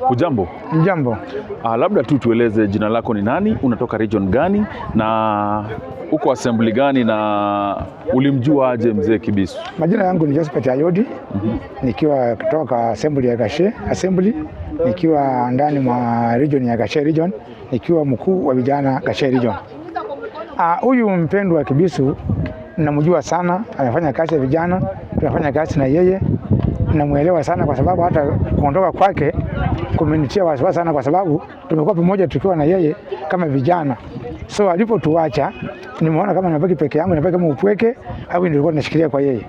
Hujambo? Jambo. Labda tu tueleze jina lako ni nani, unatoka region gani na uko assembly gani na ulimjua aje mzee Kibisu? Majina yangu ni Josephat Ayodi. Nikiwa kutoka assembly ya Gashe assembly, nikiwa ndani mwa region ya Gashe region, nikiwa mkuu wa vijana Gashe region. Huyu mpendwa Kibisu namjua sana, anafanya kazi ya vijana, tunafanya kazi na yeye. Namuelewa sana kwa sababu hata kuondoka kwake kumenitia wasiwasi sana, kwa sababu tumekuwa pamoja tukiwa na yeye kama vijana. So alipotuacha nimeona kama nabaki peke yangu, nabaki kama upweke, au nilikuwa nashikilia kwa yeye.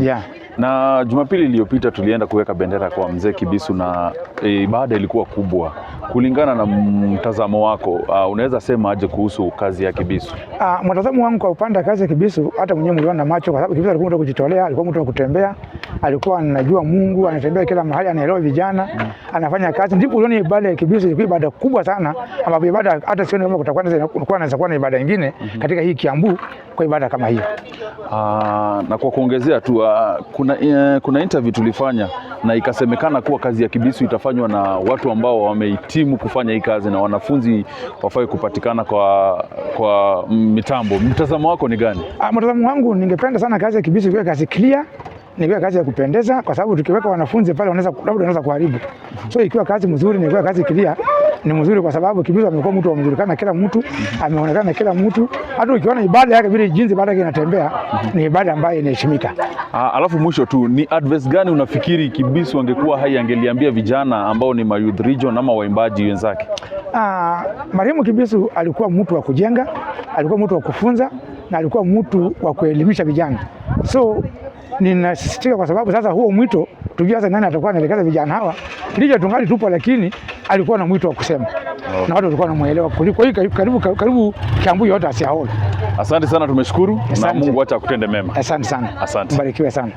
Yeah. Na Jumapili iliyopita tulienda kuweka bendera kwa mzee Kibisu na ibada ilikuwa kubwa. Kulingana na mtazamo wako, unaweza sema aje kuhusu kazi ya Kibisu? Mtazamo wangu kwa upande wa kazi ya Kibisu, hata mwenyewe mliona na macho, kwa sababu Kibisu alikuwa mtu kujitolea, alikuwa mtu wa kutembea, alikuwa anajua Mungu, anatembea kila mahali, anaelewa vijana, anafanya kazi. Ndipo uliona ibada ya Kibisu ilikuwa ibada kubwa sana, ambapo ibada hata sioni kama kutakuwa na ibada nyingine katika hii Kiambu kwa ibada kama hiyo. Na kwa kuongezea tu, kuna interview tulifanya na ikasemekana kuwa kazi ya Kibisu itafanywa na watu ambao wamehitimu kufanya hii kazi na wanafunzi wafai kupatikana kwa mitambo. Mtazamo wako ni gani? Mtazamo wangu, ningependa sana kazi ya Kibisu iwe kazi clear, niwe kazi ya kupendeza, kwa sababu tukiweka wanafunzi pale wanaweza kuharibu. So ikiwa kazi mzuri, niwe kazi clear, ni mzuri, kwa sababu Kibisu amekuwa mtu amjulikana kila mtu, ameonekana kila mtu. Hata ukiona ibada yake vile jinsi ibada yake inatembea, ni ibada ambayo inaheshimika. Alafu mwisho tu, ni advice gani unafikiri Kibisu angekuwa hai angeliambia vijana ambao ni youth region ama waimbaji wenzake? Marehemu Kibisu alikuwa mtu wa kujenga, alikuwa mtu wa kufunza, na alikuwa mtu wa kuelimisha vijana. So ninasisitiza, kwa sababu sasa huo mwito tujue sasa nani atakuwa anaelekeza vijana hawa. Licha tungali tupo, lakini alikuwa na mwito wa kusema. Na watu walikuwa wanamuelewa kuliko hii karibu Kiambu yote asiaona. Asante sana, tumeshukuru na Mungu acha akutende mema. Asante sana. Asante. Mbarikiwe sana.